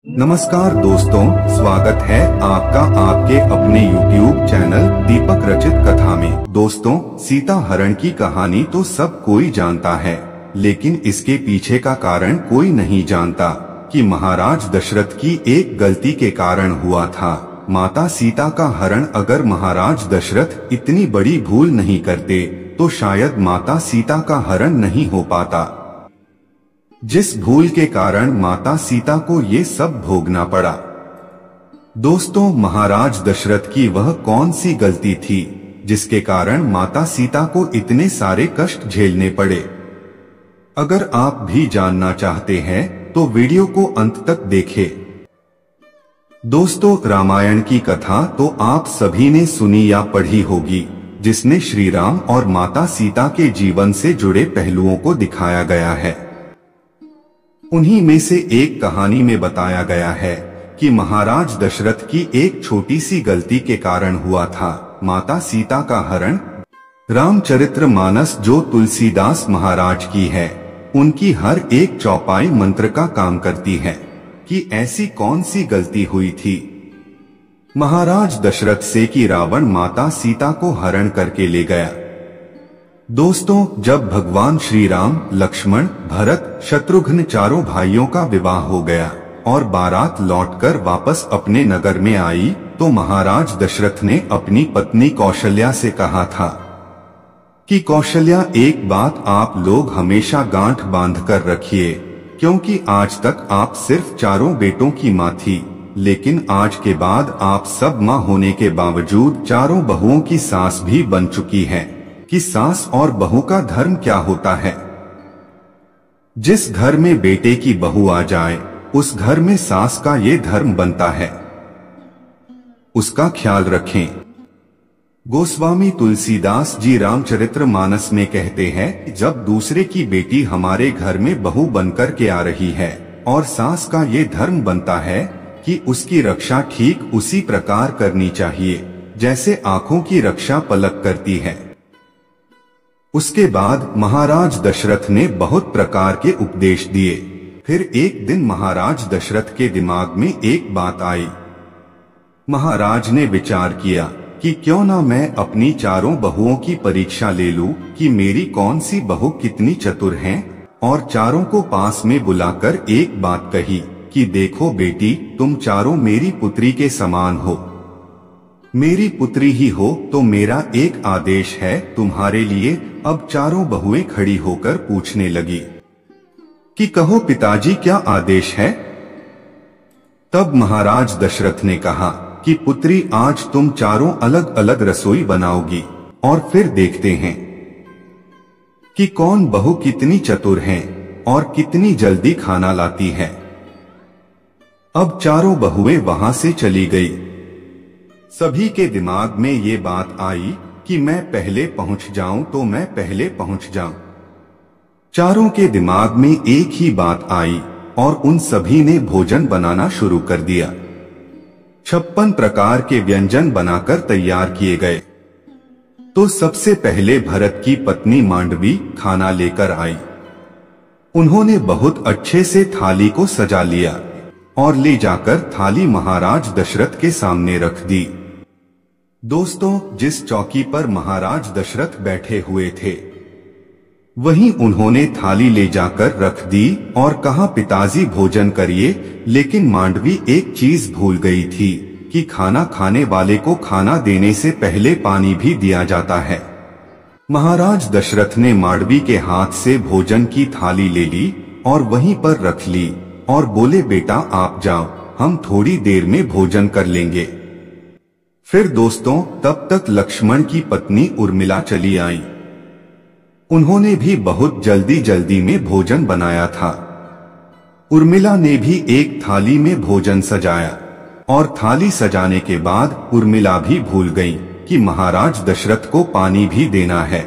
नमस्कार दोस्तों, स्वागत है आपका आपके अपने YouTube चैनल दीपक रचित कथा में। दोस्तों, सीता हरण की कहानी तो सब कोई जानता है, लेकिन इसके पीछे का कारण कोई नहीं जानता कि महाराज दशरथ की एक गलती के कारण हुआ था माता सीता का हरण। अगर महाराज दशरथ इतनी बड़ी भूल नहीं करते तो शायद माता सीता का हरण नहीं हो पाता, जिस भूल के कारण माता सीता को ये सब भोगना पड़ा। दोस्तों, महाराज दशरथ की वह कौन सी गलती थी जिसके कारण माता सीता को इतने सारे कष्ट झेलने पड़े? अगर आप भी जानना चाहते हैं तो वीडियो को अंत तक देखें। दोस्तों, रामायण की कथा तो आप सभी ने सुनी या पढ़ी होगी, जिसने श्री राम और माता सीता के जीवन से जुड़े पहलुओं को दिखाया गया है। उन्हीं में से एक कहानी में बताया गया है कि महाराज दशरथ की एक छोटी सी गलती के कारण हुआ था माता सीता का हरण। रामचरितमानस जो तुलसीदास महाराज की है, उनकी हर एक चौपाई मंत्र का काम करती है कि ऐसी कौन सी गलती हुई थी महाराज दशरथ से कि रावण माता सीता को हरण करके ले गया। दोस्तों, जब भगवान श्री राम, लक्ष्मण, भरत, शत्रुघ्न चारों भाइयों का विवाह हो गया और बारात लौटकर वापस अपने नगर में आई, तो महाराज दशरथ ने अपनी पत्नी कौशल्या से कहा था कि कौशल्या, एक बात आप लोग हमेशा गांठ बांध कर रखिए, क्योंकि आज तक आप सिर्फ चारों बेटों की माँ थी, लेकिन आज के बाद आप सब माँ होने के बावजूद चारों बहुओं की सास भी बन चुकी है कि सास और बहू का धर्म क्या होता है। जिस घर में बेटे की बहू आ जाए, उस घर में सास का ये धर्म बनता है, उसका ख्याल रखें। गोस्वामी तुलसीदास जी रामचरितमानस में कहते हैं, जब दूसरे की बेटी हमारे घर में बहू बनकर के आ रही है और सास का ये धर्म बनता है कि उसकी रक्षा ठीक उसी प्रकार करनी चाहिए जैसे आंखों की रक्षा पलक करती है। उसके बाद महाराज दशरथ ने बहुत प्रकार के उपदेश दिए। फिर एक दिन महाराज दशरथ के दिमाग में एक बात आई। महाराज ने विचार किया कि क्यों ना मैं अपनी चारों बहुओं की परीक्षा ले लूं कि मेरी कौन सी बहू कितनी चतुर हैं, और चारों को पास में बुलाकर एक बात कही कि देखो बेटी, तुम चारों मेरी पुत्री के समान हो। मेरी पुत्री ही हो तो मेरा एक आदेश है तुम्हारे लिए। अब चारों बहुएं खड़ी होकर पूछने लगी कि कहो पिताजी, क्या आदेश है? तब महाराज दशरथ ने कहा कि पुत्री, आज तुम चारों अलग अलग रसोई बनाओगी और फिर देखते हैं कि कौन बहू कितनी चतुर है और कितनी जल्दी खाना लाती है। अब चारों बहुएं वहां से चली गई। सभी के दिमाग में ये बात आई कि मैं पहले पहुंच जाऊं तो मैं पहले पहुंच जाऊं। चारों के दिमाग में एक ही बात आई और उन सभी ने भोजन बनाना शुरू कर दिया। 56 प्रकार के व्यंजन बनाकर तैयार किए गए। तो सबसे पहले भरत की पत्नी मांडवी खाना लेकर आई। उन्होंने बहुत अच्छे से थाली को सजा लिया और ले जाकर थाली महाराज दशरथ के सामने रख दी। दोस्तों, जिस चौकी पर महाराज दशरथ बैठे हुए थे, वहीं उन्होंने थाली ले जाकर रख दी और कहा, पिताजी भोजन करिए। लेकिन मांडवी एक चीज भूल गई थी कि खाना खाने वाले को खाना देने से पहले पानी भी दिया जाता है। महाराज दशरथ ने मांडवी के हाथ से भोजन की थाली ले ली और वहीं पर रख ली और बोले, बेटा आप जाओ, हम थोड़ी देर में भोजन कर लेंगे। फिर दोस्तों, तब तक लक्ष्मण की पत्नी उर्मिला चली आई। उन्होंने भी बहुत जल्दी जल्दी में भोजन बनाया था। उर्मिला ने भी एक थाली में भोजन सजाया और थाली सजाने के बाद उर्मिला भी भूल गई कि महाराज दशरथ को पानी भी देना है।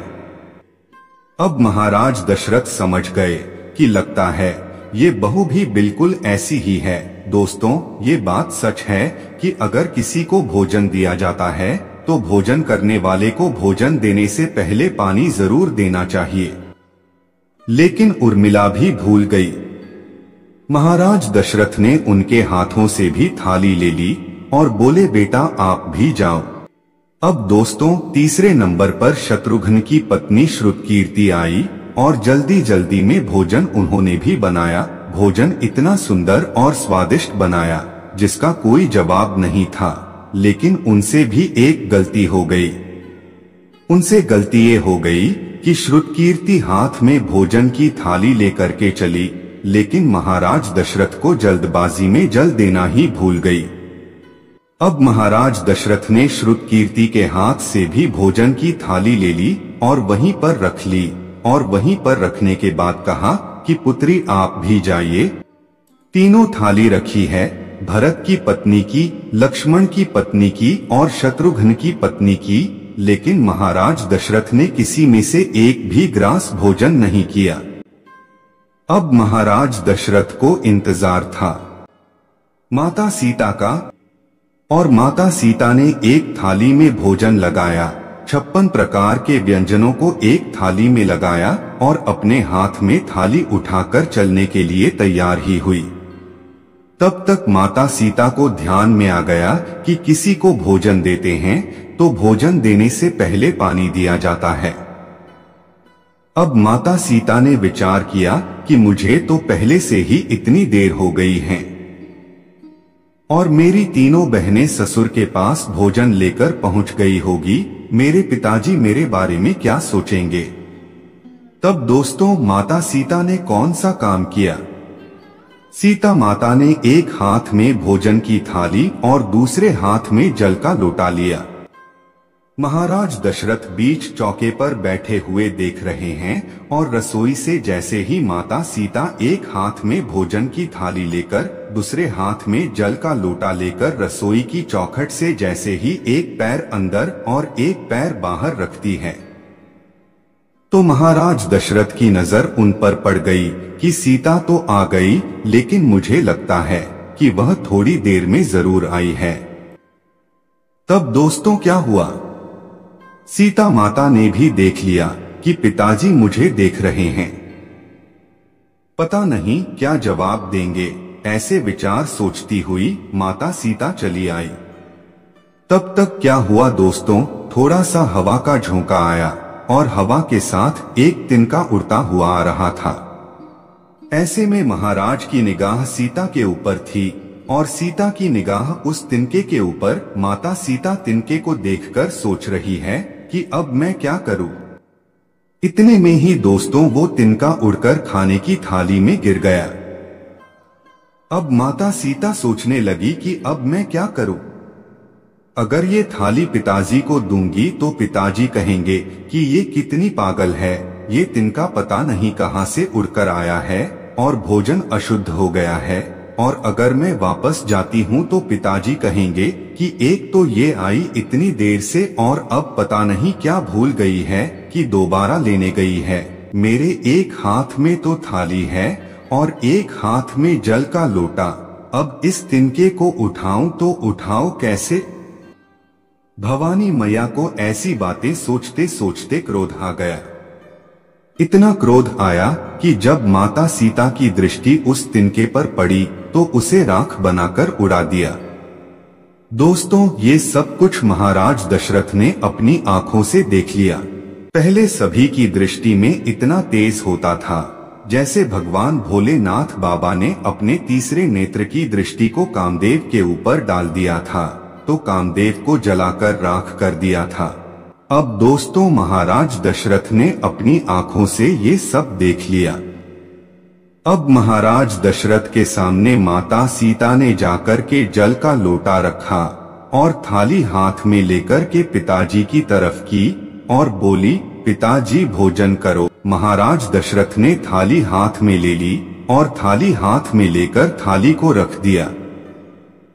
अब महाराज दशरथ समझ गए कि लगता है ये बहू भी बिल्कुल ऐसी ही है। दोस्तों, ये बात सच है कि अगर किसी को भोजन दिया जाता है तो भोजन करने वाले को भोजन देने से पहले पानी जरूर देना चाहिए। लेकिन उर्मिला भी भूल गई। महाराज दशरथ ने उनके हाथों से भी थाली ले ली और बोले, बेटा आप भी जाओ। अब दोस्तों, तीसरे नंबर पर शत्रुघ्न की पत्नी श्रुतकीर्ति आई और जल्दी जल्दी में भोजन उन्होंने भी बनाया। भोजन इतना सुंदर और स्वादिष्ट बनाया जिसका कोई जवाब नहीं था, लेकिन उनसे भी एक गलती हो गई। उनसे गलती ये हो गई कि श्रुतकीर्ति हाथ में भोजन की थाली लेकर के चली, लेकिन महाराज दशरथ को जल्दबाजी में जल देना ही भूल गई। अब महाराज दशरथ ने श्रुतकीर्ति के हाथ से भी भोजन की थाली ले ली और वहीं पर रख ली, और वहीं पर रखने के बाद कहा कि पुत्री आप भी जाइए। तीनों थाली रखी है, भरत की पत्नी की, लक्ष्मण की पत्नी की और शत्रुघ्न की पत्नी की, लेकिन महाराज दशरथ ने किसी में से एक भी ग्रास भोजन नहीं किया। अब महाराज दशरथ को इंतजार था माता सीता का, और माता सीता ने एक थाली में भोजन लगाया, 56 प्रकार के व्यंजनों को एक थाली में लगाया और अपने हाथ में थाली उठाकर चलने के लिए तैयार ही हुई। तब तक माता सीता को ध्यान में आ गया कि किसी को भोजन देते हैं तो भोजन देने से पहले पानी दिया जाता है। अब माता सीता ने विचार किया कि मुझे तो पहले से ही इतनी देर हो गई है और मेरी तीनों बहनें ससुर के पास भोजन लेकर पहुंच गई होगी, मेरे पिताजी मेरे बारे में क्या सोचेंगे। तब दोस्तों, माता सीता ने कौन सा काम किया। सीता माता ने एक हाथ में भोजन की थाली और दूसरे हाथ में जल का लोटा लिया। महाराज दशरथ बीच चौके पर बैठे हुए देख रहे हैं और रसोई से जैसे ही माता सीता एक हाथ में भोजन की थाली लेकर दूसरे हाथ में जल का लोटा लेकर रसोई की चौखट से जैसे ही एक पैर अंदर और एक पैर बाहर रखती है, तो महाराज दशरथ की नजर उन पर पड़ गई कि सीता तो आ गई, लेकिन मुझे लगता है कि वह थोड़ी देर में जरूर आई है। तब दोस्तों क्या हुआ, सीता माता ने भी देख लिया कि पिताजी मुझे देख रहे हैं, पता नहीं क्या जवाब देंगे। ऐसे विचार सोचती हुई माता सीता चली आई। तब तक क्या हुआ दोस्तों, थोड़ा सा हवा का झोंका आया और हवा के साथ एक तिनका उड़ता हुआ आ रहा था। ऐसे में महाराज की निगाह सीता के ऊपर थी और सीता की निगाह उस तिनके के ऊपर। माता सीता तिनके को देखकर सोच रही है कि अब मैं क्या करूं। इतने में ही दोस्तों वो तिनका उड़कर खाने की थाली में गिर गया। अब माता सीता सोचने लगी कि अब मैं क्या करूं। अगर ये थाली पिताजी को दूंगी तो पिताजी कहेंगे कि ये कितनी पागल है, ये तिनका पता नहीं कहां से उड़कर आया है और भोजन अशुद्ध हो गया है। और अगर मैं वापस जाती हूं तो पिताजी कहेंगे कि एक तो ये आई इतनी देर से और अब पता नहीं क्या भूल गई है कि दोबारा लेने गई है। मेरे एक हाथ में तो थाली है और एक हाथ में जल का लोटा, अब इस तिनके को उठाऊं तो उठाऊं कैसे। भवानी मैया को ऐसी बातें सोचते सोचते क्रोध आ गया। इतना क्रोध आया कि जब माता सीता की दृष्टि उस तिनके पर पड़ी तो उसे राख बनाकर उड़ा दिया। दोस्तों, ये सब कुछ महाराज दशरथ ने अपनी आंखों से देख लिया। पहले सभी की दृष्टि में इतना तेज होता था जैसे भगवान भोलेनाथ बाबा ने अपने तीसरे नेत्र की दृष्टि को कामदेव के ऊपर डाल दिया था तो कामदेव को जलाकर राख कर दिया था। अब दोस्तों, महाराज दशरथ ने अपनी आंखों से ये सब देख लिया। अब महाराज दशरथ के सामने माता सीता ने जाकर के जल का लोटा रखा और थाली हाथ में लेकर के पिताजी की तरफ की और बोली, पिताजी भोजन करो। महाराज दशरथ ने थाली हाथ में ले ली और थाली हाथ में लेकर थाली को रख दिया।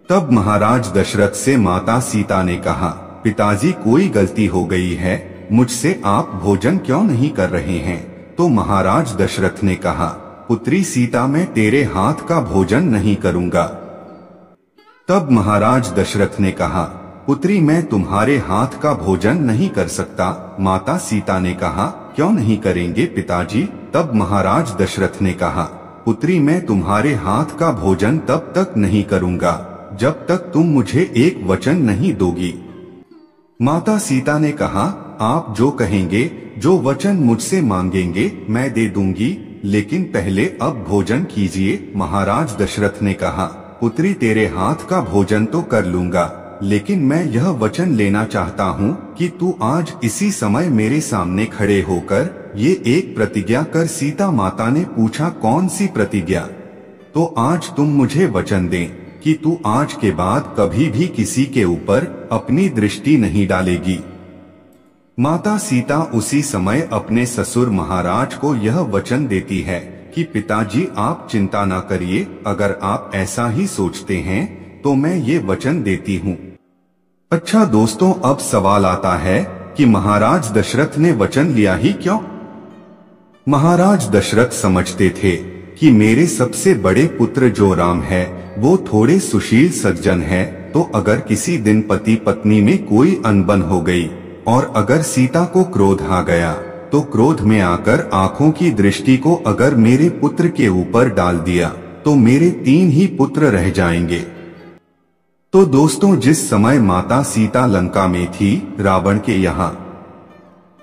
तब महाराज दशरथ से माता सीता ने कहा, पिताजी कोई गलती हो गई है, मुझसे आप भोजन क्यों नहीं कर रहे हैं। तो महाराज दशरथ ने कहा, पुत्री सीता मैं तेरे हाथ का भोजन नहीं करूंगा। तब महाराज दशरथ ने कहा, पुत्री मैं तुम्हारे हाथ का भोजन नहीं कर सकता। माता सीता ने कहा, क्यों नहीं करेंगे पिताजी। तब महाराज दशरथ ने कहा, पुत्री मैं तुम्हारे हाथ का भोजन तब तक नहीं करूंगा जब तक तुम मुझे एक वचन नहीं दोगी। माता सीता ने कहा, आप जो कहेंगे, जो वचन मुझसे मांगेंगे मैं दे दूंगी, लेकिन पहले अब भोजन कीजिए। महाराज दशरथ ने कहा, पुत्री तेरे हाथ का भोजन तो कर लूंगा, लेकिन मैं यह वचन लेना चाहता हूँ कि तू आज इसी समय मेरे सामने खड़े होकर ये एक प्रतिज्ञा कर। सीता माता ने पूछा, कौन सी प्रतिज्ञा? तो आज तुम मुझे वचन दें कि तू आज के बाद कभी भी किसी के ऊपर अपनी दृष्टि नहीं डालेगी। माता सीता उसी समय अपने ससुर महाराज को यह वचन देती है कि पिताजी आप चिंता न करिए, अगर आप ऐसा ही सोचते हैं तो मैं ये वचन देती हूँ। अच्छा दोस्तों, अब सवाल आता है कि महाराज दशरथ ने वचन लिया ही क्यों? महाराज दशरथ समझते थे कि मेरे सबसे बड़े पुत्र जो राम है वो थोड़े सुशील सज्जन है, तो अगर किसी दिन पति पत्नी में कोई अनबन हो गई और अगर सीता को क्रोध आ गया तो क्रोध में आकर आंखों की दृष्टि को अगर मेरे पुत्र के ऊपर डाल दिया तो मेरे 3 ही पुत्र रह जाएंगे। तो दोस्तों, जिस समय माता सीता लंका में थी रावण के यहाँ,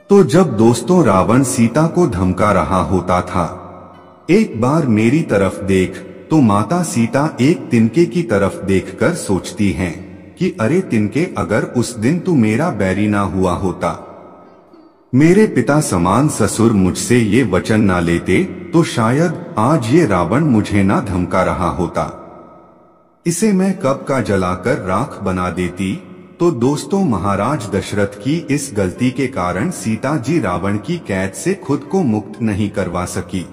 तो जब दोस्तों रावण सीता को धमका रहा होता था, एक बार मेरी तरफ देख, तो माता सीता एक तिनके की तरफ देखकर सोचती हैं कि अरे तिनके, अगर उस दिन तू मेरा बैरी ना हुआ होता, मेरे पिता समान ससुर मुझसे ये वचन ना लेते, तो शायद आज ये रावण मुझे ना धमका रहा होता, इसे मैं कब का जलाकर राख बना देती। तो दोस्तों, महाराज दशरथ की इस गलती के कारण सीता जी रावण की कैद से खुद को मुक्त नहीं करवा सकी।